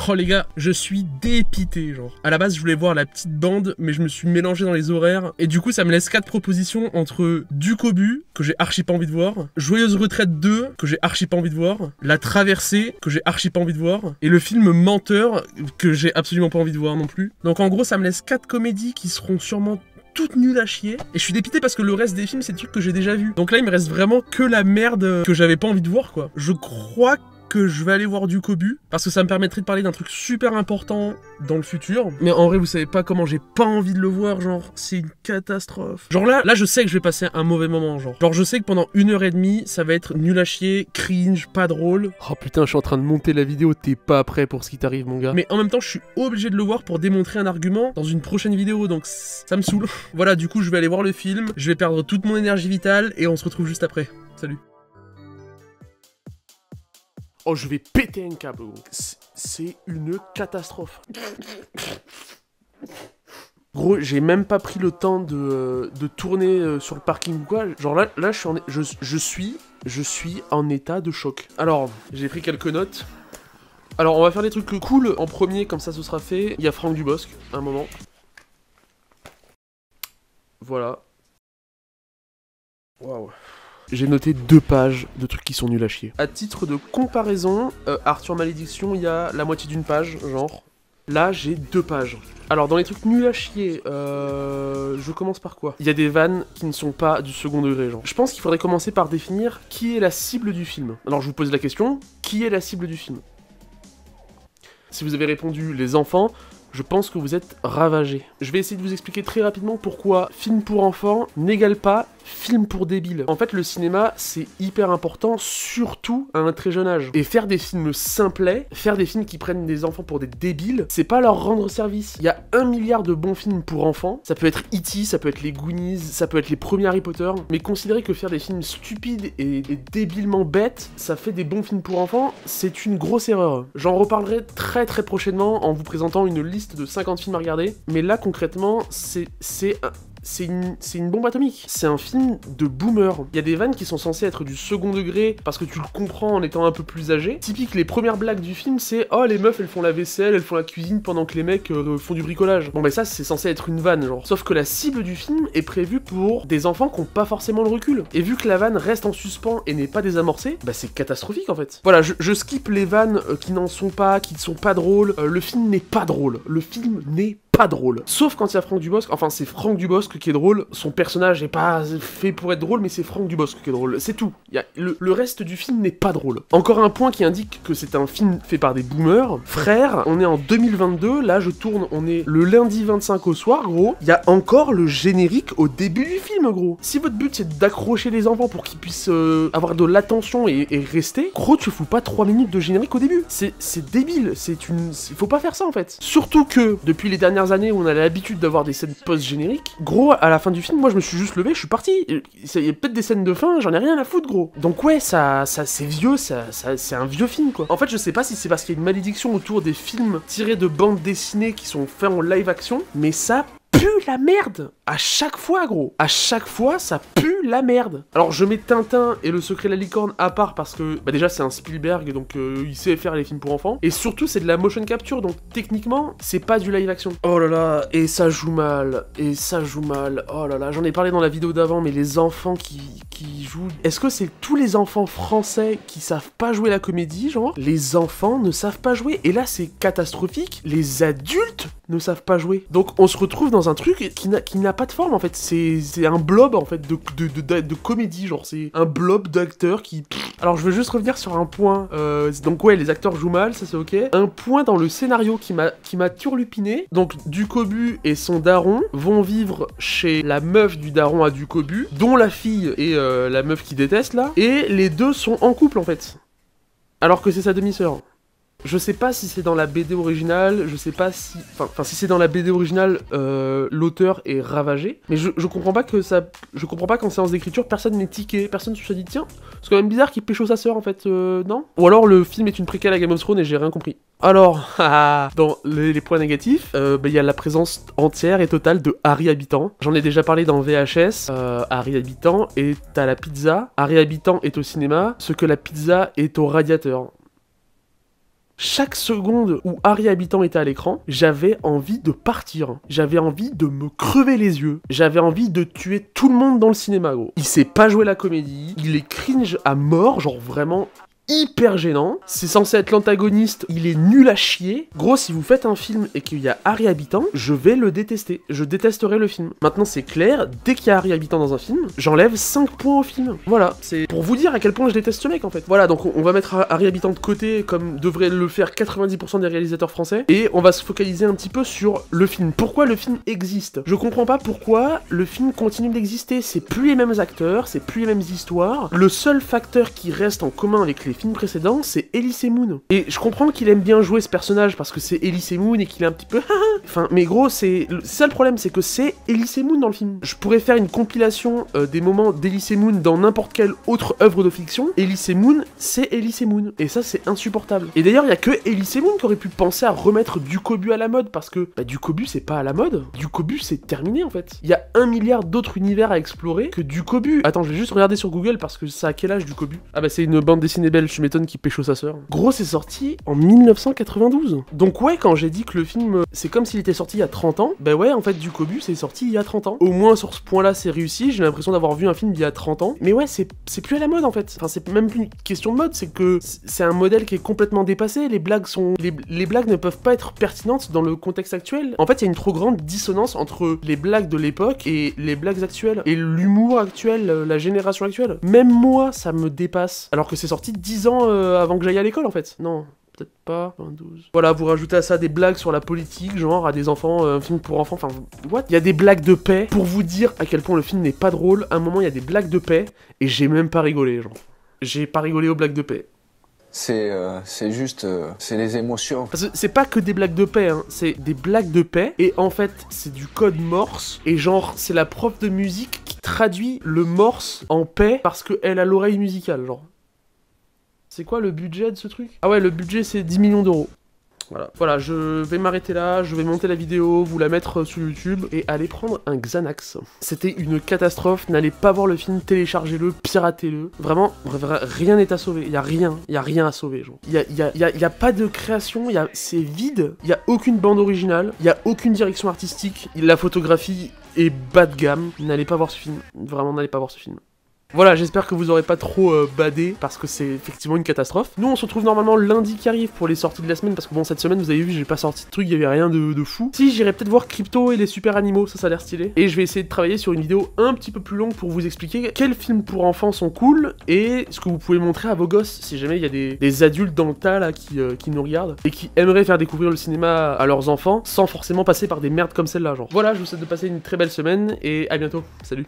Oh les gars, je suis dépité genre. À la base je voulais voir la petite bande, mais je me suis mélangé dans les horaires. Et du coup ça me laisse 4 propositions entre Du Cobu, que j'ai archi pas envie de voir, Joyeuse Retraite 2, que j'ai archi pas envie de voir, La Traversée, que j'ai archi pas envie de voir, et le film Menteur, que j'ai absolument pas envie de voir non plus. Donc en gros ça me laisse 4 comédies qui seront sûrement toutes nulles à chier. Et je suis dépité parce que le reste des films c'est des trucs que j'ai déjà vus. Donc là il me reste vraiment que la merde que j'avais pas envie de voir quoi. Je crois que je vais aller voir Du Cobu, parce que ça me permettrait de parler d'un truc super important dans le futur. Mais en vrai, vous savez pas comment j'ai pas envie de le voir, genre, c'est une catastrophe. Genre là, je sais que je vais passer un mauvais moment, genre. Genre, je sais que pendant 1h30, ça va être nul à chier, cringe, pas drôle. Oh putain, je suis en train de monter la vidéo, t'es pas prêt pour ce qui t'arrive, mon gars. Mais en même temps, je suis obligé de le voir pour démontrer un argument dans une prochaine vidéo, donc ça me saoule. Voilà, du coup, je vais aller voir le film, je vais perdre toute mon énergie vitale, et on se retrouve juste après. Salut. Oh, je vais péter un câble, gros. C'est une catastrophe. Gros, j'ai même pas pris le temps de tourner sur le parking ou quoi. Genre là je suis en état de choc. Alors, j'ai pris quelques notes. Alors, on va faire des trucs cool en premier, comme ça ce sera fait. Il y a Franck Dubosc, un moment. Voilà. Waouh. J'ai noté 2 pages de trucs qui sont nuls à chier. À titre de comparaison, Arthur Malédiction, il y a la moitié d'une page, genre. Là, j'ai 2 pages. Alors, dans les trucs nuls à chier, je commence par quoi? Il y a des vannes qui ne sont pas du second degré, genre. Je pense qu'il faudrait commencer par définir qui est la cible du film. Alors, je vous pose la question, qui est la cible du film? Si vous avez répondu les enfants, je pense que vous êtes ravagés. Je vais essayer de vous expliquer très rapidement pourquoi film pour enfants n'égale pas film pour débiles. En fait, le cinéma, c'est hyper important, surtout à un très jeune âge. Et faire des films simplets, faire des films qui prennent des enfants pour des débiles, c'est pas leur rendre service. Il y a 1 milliard de bons films pour enfants. Ça peut être E.T., ça peut être les Goonies, ça peut être les premiers Harry Potter. Mais considérer que faire des films stupides et débilement bêtes, ça fait des bons films pour enfants, c'est une grosse erreur. J'en reparlerai très prochainement en vous présentant une liste de 50 films à regarder. Mais là, concrètement, c'est une bombe atomique. C'est un film de boomer. Il y a des vannes qui sont censées être du second degré parce que tu le comprends en étant un peu plus âgé. Typique, les premières blagues du film, c'est « Oh, les meufs, elles font la vaisselle, elles font la cuisine pendant que les mecs font du bricolage. » Bon, bah ça, c'est censé être une vanne, genre. Sauf que la cible du film est prévue pour des enfants qui ont pas forcément le recul. Et vu que la vanne reste en suspens et n'est pas désamorcée, bah c'est catastrophique, en fait. Voilà, je skip les vannes qui n'en sont pas, qui ne sont pas drôles. Le film n'est pas drôle. Le film n'est pas drôle. Sauf quand il y a Franck Dubosc, enfin c'est Franck Dubosc qui est drôle, son personnage n'est pas fait pour être drôle, mais c'est Franck Dubosc qui est drôle, c'est tout. Le reste du film n'est pas drôle. Encore un point qui indique que c'est un film fait par des boomers. Frère, on est en 2022, là je tourne, on est le lundi 25 au soir, gros. Il y a encore le générique au début du film, gros. Si votre but c'est d'accrocher les enfants pour qu'ils puissent avoir de l'attention et rester, gros, tu fous pas 3 minutes de générique au début. C'est débile, faut pas faire ça en fait. Surtout que, depuis les dernières années où on a l'habitude d'avoir des scènes post-génériques, gros, à la fin du film, moi je me suis juste levé, je suis parti. Il y a peut-être des scènes de fin, j'en ai rien à foutre, gros. Donc ouais, ça c'est vieux, c'est un vieux film, quoi. En fait, je sais pas si c'est parce qu'il y a une malédiction autour des films tirés de bandes dessinées qui sont faits en live action, mais ça pue la merde. À chaque fois, gros. À chaque fois, ça pue la merde. Alors, je mets Tintin et Le Secret de la Licorne à part parce que, bah déjà, c'est un Spielberg, donc il sait faire les films pour enfants. Et surtout, c'est de la motion capture, donc techniquement, c'est pas du live action. Oh là là, et ça joue mal. Et ça joue mal. Oh là là, j'en ai parlé dans la vidéo d'avant, mais les enfants qui jouent... Est-ce que c'est tous les enfants français qui savent pas jouer la comédie, genre? Les enfants ne savent pas jouer. Et là, c'est catastrophique. Les adultes ne savent pas jouer. Donc, on se retrouve dans un truc qui n'a pas de forme, en fait. C'est un blob, en fait, de comédie, genre. C'est un blob d'acteurs qui... Alors, je veux juste revenir sur un point. Donc, ouais, les acteurs jouent mal, ça c'est ok. Un point dans le scénario qui m'a turlupiné. Donc, Ducobu et son daron vont vivre chez la meuf du daron à Ducobu, dont la fille est la meuf qui déteste, là. Et les deux sont en couple, en fait. Alors que c'est sa demi-sœur. Je sais pas si c'est dans la BD originale, je sais pas si... Enfin, si c'est dans la BD originale, l'auteur est ravagé. Mais je comprends pas que ça... Je comprends pas qu'en séance d'écriture, personne n'est tiqué, personne se soit dit, tiens, c'est quand même bizarre qu'il pécho sa sœur, en fait, non? Ou alors le film est une préquelle à Game of Thrones et j'ai rien compris. Alors, dans les points négatifs, il y a la présence entière et totale de Harry Habitant. J'en ai déjà parlé dans VHS, Harry Habitant est à la pizza, Harry Habitant est au cinéma, ce que la pizza est au radiateur. Chaque seconde où Harry Habitant était à l'écran, j'avais envie de partir. J'avais envie de me crever les yeux. J'avais envie de tuer tout le monde dans le cinéma, gros. Il sait pas jouer la comédie, il est cringe à mort, genre vraiment hyper gênant. C'est censé être l'antagoniste, il est nul à chier. Gros, si vous faites un film et qu'il y a Harry Habitant, je vais le détester. Je détesterai le film. Maintenant, c'est clair, dès qu'il y a Harry Habitant dans un film, j'enlève 5 points au film. Voilà, c'est pour vous dire à quel point je déteste ce mec, en fait. Voilà, donc on va mettre Harry Habitant de côté, comme devraient le faire 90% des réalisateurs français, et on va se focaliser un petit peu sur le film. Pourquoi le film existe? Je comprends pas pourquoi le film continue d'exister. C'est plus les mêmes acteurs, c'est plus les mêmes histoires. Le seul facteur qui reste en commun avec les films précédents, c'est Elise Moon. Et je comprends qu'il aime bien jouer ce personnage parce que c'est Elise Moon et qu'il est un petit peu... enfin, mais gros, c'est ça le problème, c'est que c'est Elise Moon dans le film. Je pourrais faire une compilation des moments d'Elise Moon dans n'importe quelle autre œuvre de fiction. Elise Moon, c'est Elise Moon. Et ça, c'est insupportable. Et d'ailleurs, il y a que Elise Moon qui aurait pu penser à remettre Ducobu à la mode parce que Ducobu, c'est pas à la mode. Ducobu, c'est terminé en fait. Il y a 1 milliard d'autres univers à explorer que Ducobu. Attends, je vais juste regarder sur Google parce que ça a quel âge Ducobu? Ah bah c'est une bande dessinée belge, je m'étonne qu'il pécho sa sœur. Gros, c'est sorti en 1992. Donc ouais, quand j'ai dit que le film, c'est comme s'il était sorti il y a 30 ans, bah ouais, en fait, Ducobu, c'est sorti il y a 30 ans. Au moins, sur ce point-là, c'est réussi. J'ai l'impression d'avoir vu un film d'il y a 30 ans. Mais ouais, c'est plus à la mode, en fait. Enfin, c'est même plus une question de mode, c'est que c'est un modèle qui est complètement dépassé. Les blagues sont... Les blagues ne peuvent pas être pertinentes dans le contexte actuel. En fait, il y a une trop grande dissonance entre les blagues de l'époque et les blagues actuelles. Et l'humour actuel, la génération actuelle. Même moi, ça me dépasse. Alors que c'est sorti 10 ans avant que j'aille à l'école, en fait. Non, peut-être pas, 12. Voilà, vous rajoutez à ça des blagues sur la politique, genre à des enfants, un film pour enfants, enfin, what? Il y a des blagues de paix, pour vous dire à quel point le film n'est pas drôle. À un moment, il y a des blagues de paix, et j'ai même pas rigolé, genre. J'ai pas rigolé aux blagues de paix. C'est juste, c'est les émotions. Parce que c'est pas que des blagues de paix, hein, c'est des blagues de paix, et en fait, c'est du code morse, et genre, c'est la prof de musique qui traduit le morse en paix parce qu'elle a l'oreille musicale, genre. C'est quoi le budget de ce truc? Ah ouais, le budget c'est 10 millions d'euros. Voilà, je vais m'arrêter là, je vais monter la vidéo, vous la mettre sur YouTube et aller prendre un Xanax. C'était une catastrophe, n'allez pas voir le film, téléchargez-le, piratez-le. Vraiment, rien n'est à sauver, il y a rien à sauver, genre. Il y a pas de création, c'est vide, il y a aucune bande originale, il y a aucune direction artistique, la photographie est bas de gamme. N'allez pas voir ce film, vraiment n'allez pas voir ce film. Voilà, j'espère que vous aurez pas trop badé, parce que c'est effectivement une catastrophe. Nous, on se retrouve normalement lundi qui arrive pour les sorties de la semaine, parce que bon, cette semaine, vous avez vu, j'ai pas sorti de truc, il y avait rien de fou. Si, j'irai peut-être voir Crypto et les super animaux, ça a l'air stylé. Et je vais essayer de travailler sur une vidéo un petit peu plus longue pour vous expliquer quels films pour enfants sont cool, et ce que vous pouvez montrer à vos gosses, si jamais il y a des adultes dans le tas, là, qui nous regardent, et qui aimeraient faire découvrir le cinéma à leurs enfants, sans forcément passer par des merdes comme celle-là, genre. Voilà, je vous souhaite de passer une très belle semaine, et à bientôt. Salut.